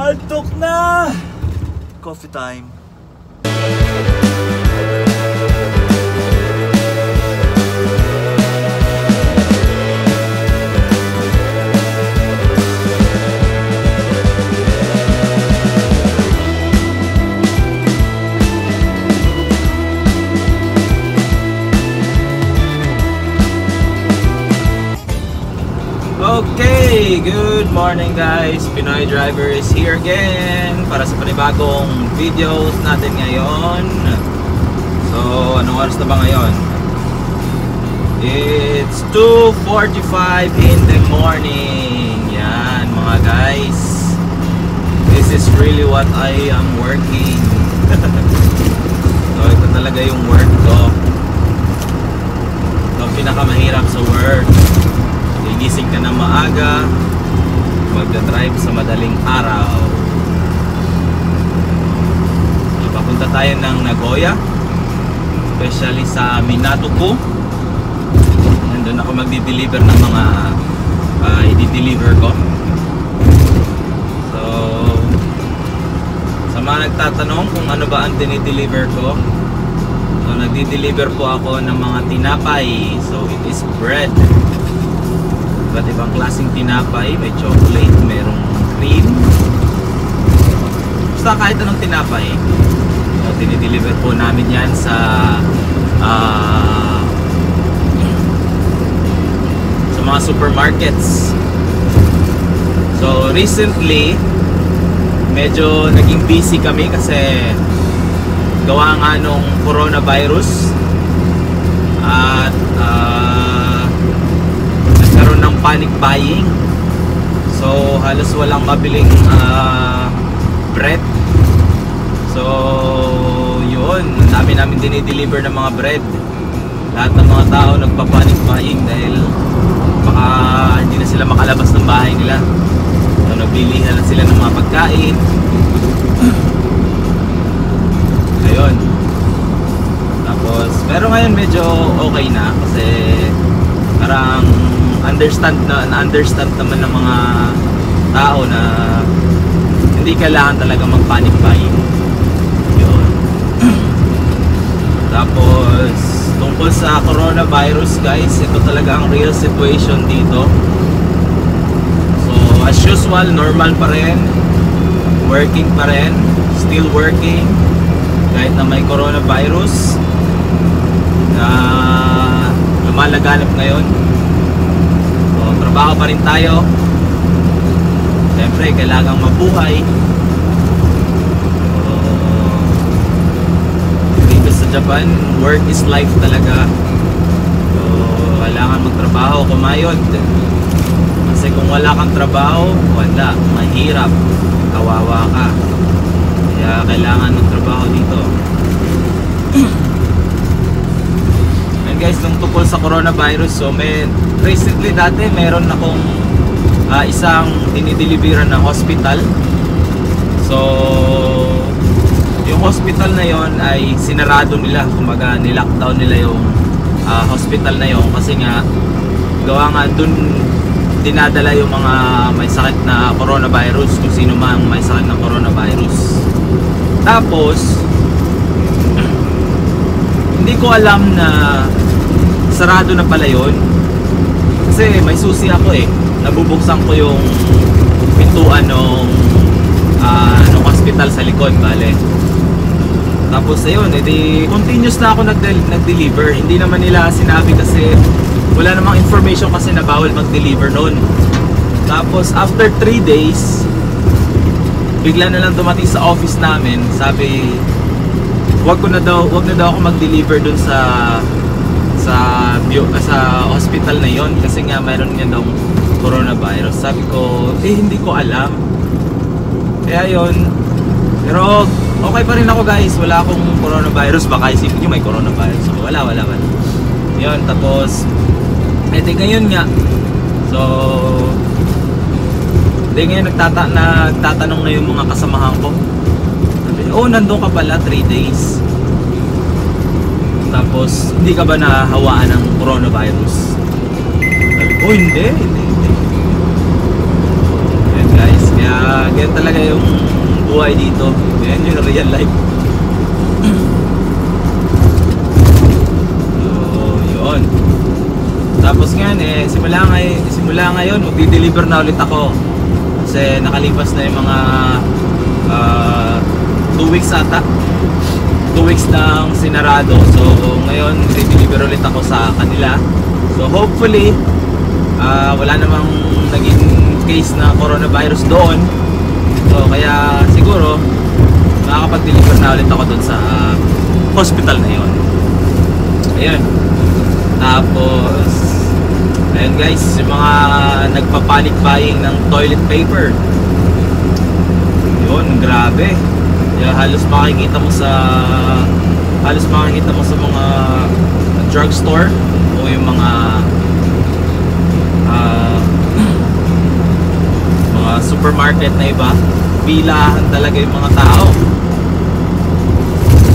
Antok na! Coffee time. Okay, good morning guys. Pinoy Driver is here again para sa panibagong videos natin ngayon. So, anong oras na ba ngayon? It's 2:45 in the morning. Yan mga guys. This is really what I am working. So, ito talaga yung work ko. Ito ang pinakamahirap sa work. Gigising ka na maaga, magdadrive sa madaling araw. Papunta tayo ng Nagoya, especially sa Minato-ku. Nandun ako magdi-deliver ng mga i-deliver ko. So, sa mga nagtatanong kung ano ba ang dinideliver ko, so nagdi-deliver po ako ng mga tinapay. So, it is bread. Iba't ibang klaseng tinapay, may chocolate, merong cream, basta kahit anong tinapay. So, dinideliver po namin yan sa mga supermarkets. So recently medyo naging busy kami kasi gawa nga nung coronavirus at ng panic buying. So halos walang mabiling bread. So yun, namin dinideliver ng mga bread. Lahat ng mga tao nagpa-panic buying dahil baka hindi na sila makalabas ng bahay nila. So nabilihan na sila ng mga pagkain. Ayun. Tapos pero ngayon medyo okay na kasi parang understand naman ng mga tao na hindi kailangan talaga mag-panic buying. Yun. Tapos tungkol sa coronavirus guys, ito talaga ang real situation dito. So as usual, normal pa rin, working pa rin, still working kahit na may coronavirus na lumalaganap ngayon. Trabaho pa rin tayo. Siyempre, kailangang mabuhay. Dito sa Japan, work is life talaga. So, kailangan magtrabaho, kumayod. Kasi kung wala kang trabaho, wala. Mahirap. Kawawa ka. Kaya kailangan magtrabaho dito. Guys, nung tungkol sa coronavirus, so recently dati meron akong isang dinideliveran ng hospital. So yung hospital na yon ay sinarado nila, kumbaga nilockdown nila yung hospital na yon kasi nga gawa nga dun dinadala yung mga may sakit na coronavirus, kung sino mang may sakit na coronavirus. Tapos hindi ko alam na sarado na pala yun kasi may susi ako eh. Nabubuksan ko yung pintuan ng hospital sa likod, bale. Tapos ayun, edi continuous na ako nag-deliver. Hindi naman nila sinabi kasi wala namang information kasi na bawal mag-deliver noon. Tapos after 3 days bigla na lang dumating sa office namin, sabi wag na daw ako mag-deliver dun sa hospital na yon kasi nga mayroon nga daw coronavirus. Sabi ko, hindi ko alam. Kaya yon. Pero okay pa rin ako guys, wala akong coronavirus. Baka isipin nyo may coronavirus. So, wala. Yun, tapos ngayon nga. So ngayon nagtatanong na yung mga kasamahan ko. Nandun ka pala 3 days. Tapos hindi ka ba nahawaan ng coronavirus? Sabi ko, hindi. Ayan guys, kaya yan talaga yung buhay dito. Yan yung real life. So, yun. Tapos ngayon simula ngayon magdi-deliver na ulit ako. Kasi nakalipas na yung mga 2 weeks ata. 2 weeks nang sinarado. So ngayon i-deliver ulit ako sa kanila. So hopefully wala namang naging case na coronavirus doon. So kaya siguro makakapag-deliver na ulit ako doon sa hospital na yun. Ayun. Tapos ayun guys, yung mga nagpa-panic buying ng toilet paper, yun, grabe. Kaya halos makikita mo sa mga drugstore o yung mga supermarket na iba, pilahan talaga yung mga tao.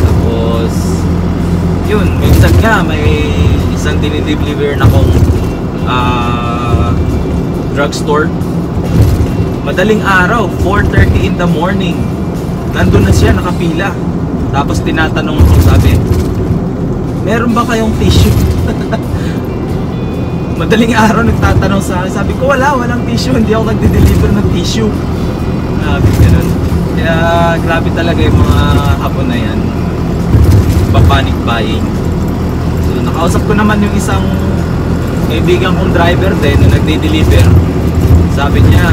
Tapos yun, minsan nga may isang dinideliver na akong drugstore. Madaling araw, 4:30 in the morning, nandun na siya, nakapila. Tapos tinatanong ako, sabi, meron ba kayong tissue? Madaling araw nagtatanong sa akin. Sabi ko, walang tissue, hindi ako nagde-deliver ng tissue. Grabe, ganun. Kaya grabe talaga yung mga hapon na yan, panic buying. So nakausap ko naman yung isang kaibigan kong driver din na nagde-deliver. Sabi niya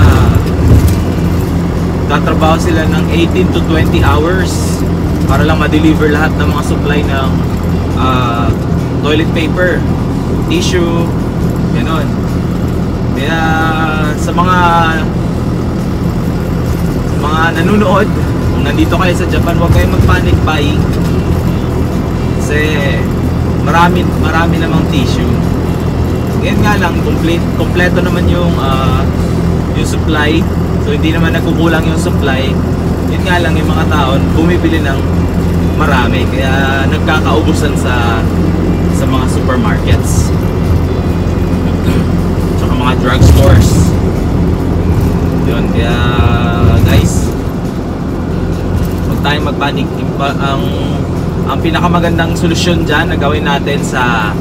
tatrabaho sila ng 18 to 20 hours para lang ma-deliver lahat ng mga supply ng toilet paper, tissue, gano'n. Kaya sa mga nanonood, kung nandito kayo sa Japan, huwag kayong mag-panic buying kasi marami namang tissue. Ngayon nga lang, kompleto naman yung supply. So hindi naman nagkukulang yung supply. Yun nga lang, yung mga tao bumibili ng marami, kaya nagkakaubusan sa mga supermarkets tsaka mga drugstores. Yun, kaya guys, huwag tayong magpanik. Ang pinakamagandang solusyon dyan na gawin natin sa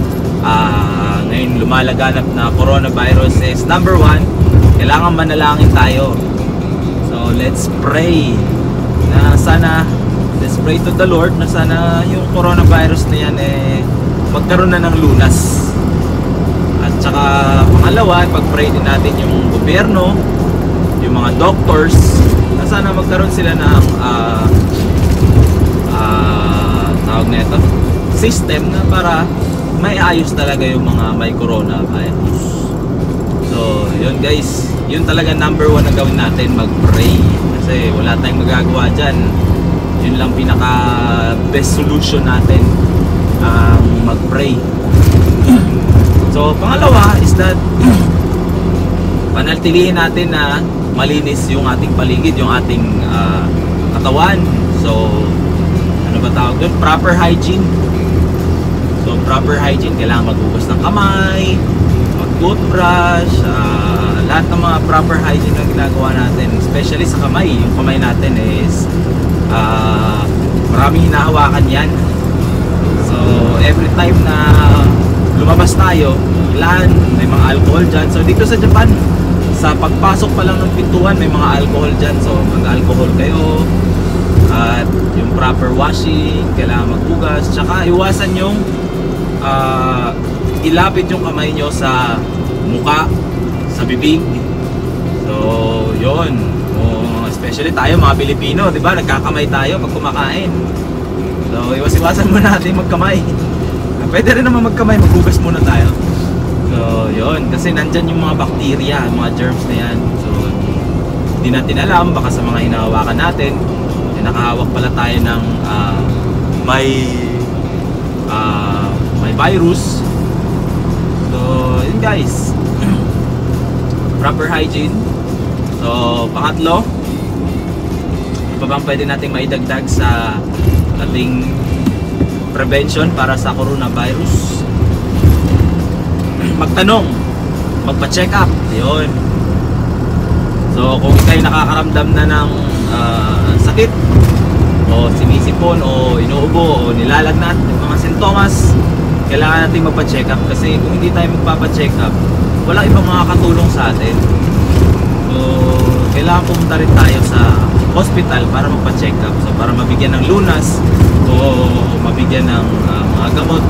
ngayon lumalaganap na coronavirus is, number 1, kailangan manalangin tayo. So let's pray na sana, let's pray to the Lord na sana yung coronavirus na yan magkaroon na ng lunas. At saka pangalawa, pag-pray din natin yung gobyerno, yung mga doctors, na sana magkaroon sila ng tawag na ito, system na para may ayos talaga yung mga may coronavirus. So yun guys, yun talaga number 1 na gawin natin, mag-pray. Kasi wala tayong magagawa dyan. Yun lang pinaka best solution natin, mag-pray. So pangalawa is that panatilihin natin na malinis yung ating paligid, yung ating katawan. So ano ba tawag doon? Proper hygiene. So proper hygiene, kailangan maghugas ng kamay, mag-toothbrush, lahat ng mga proper hygiene na ginagawa natin, especially sa kamay. Yung kamay natin is maraming hinahawakan yan. So every time na lumabas tayo, may mga alcohol dyan. So dito sa Japan, sa pagpasok pa lang ng pintuan, may mga alcohol dyan. So mag-alcohol kayo. At yung proper washing, kailangan maghugas. Tsaka iwasan yung ilapit yung kamay nyo sa muka, sa bibig. So yun, especially tayo mga Pilipino, di ba, nagkakamay tayo pag kumakain. So iwas-iwasan muna natin magkamay. Pwede rin naman magkamay, maghugas muna tayo. So yun, kasi nandyan yung mga bakterya, mga germs na yan. So hindi natin alam, baka sa mga hinahawakan natin, nakahawak pala tayo ng may virus. So yun guys, proper hygiene. So pangatlo, ano pa bang pwede nating maidagdag sa ating prevention para sa coronavirus? Magtanong, magpa-check up. Yun. So So kung ikay nakakaramdam na ng sakit o sinisipon o inuubo o nilalagnat, yung mga sintomas, kailangan natin magpa-check up. Kasi kung hindi tayo magpapa-check up, wala ibang makakatulong sa atin. So kailangan pumunta rin tayo sa hospital para magpa-check up. So para mabigyan ng lunas o mabigyan ng mga gamot.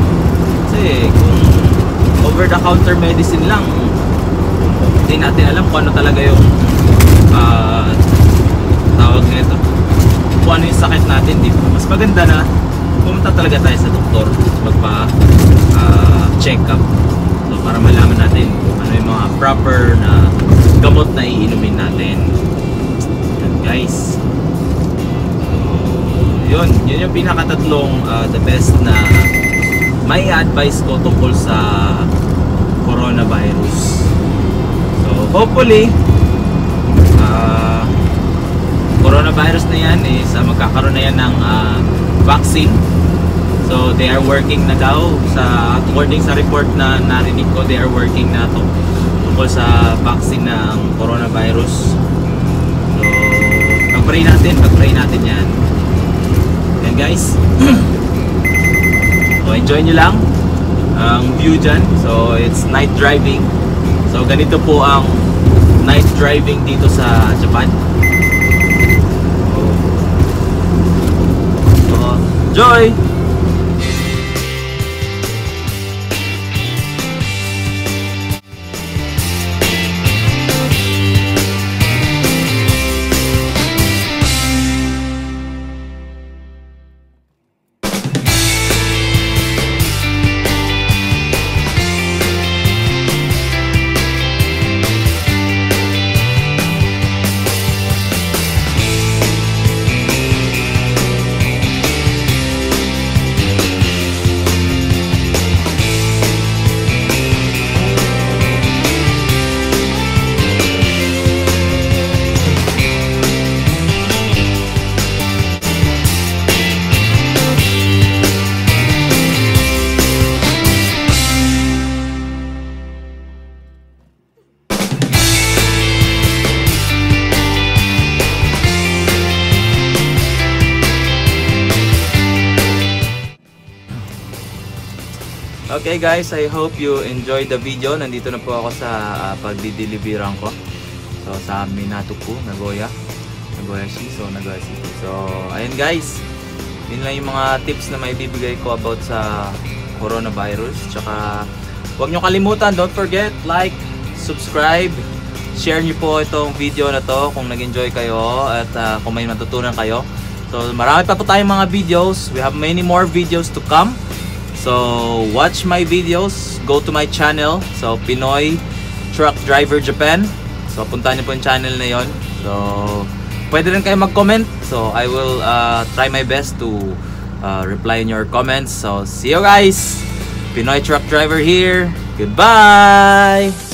Kasi kung over the counter medicine lang, hindi natin alam kung ano talaga yung tawag nito, kung ano yung sakit natin, di ba? Mas maganda na pumunta talaga tayo sa doktor magpa check up, so para malaman natin kung ano yung mga proper na gamot na iinumin natin. Yan guys, so, yun yung pinakatatlong the best na may advice ko tungkol sa coronavirus. So hopefully coronavirus na yan is magkakaroon na yan ng vaccine. So they are working na daw, sa according sa report na narinig ko, they are working na tungkol sa vaccine ng coronavirus. So pag-pray natin yan. And guys, so enjoy nyo lang ang view dyan. So it's night driving. So ganito po ang night driving dito sa Japan. So enjoy! Okay guys, I hope you enjoyed the video. Nandito na po ako sa pagdideliveran ko. So sa Minato-ku, Nagoya City. So ayun guys, yun lang yung mga tips na may bibigay ko about sa coronavirus. Tsaka huwag nyo kalimutan, don't forget, like, subscribe, share nyo po itong video na to kung nag-enjoy kayo at kung may matutunan kayo. So marami pa po tayong mga videos. We have many more videos to come. So watch my videos, go to my channel, so Pinoy Truck Driver Japan. So puntahan niyo po yung channel na yon. So pwede rin kayo mag-comment. So I will try my best to reply in your comments. So see you guys. Pinoy Truck Driver here. Goodbye.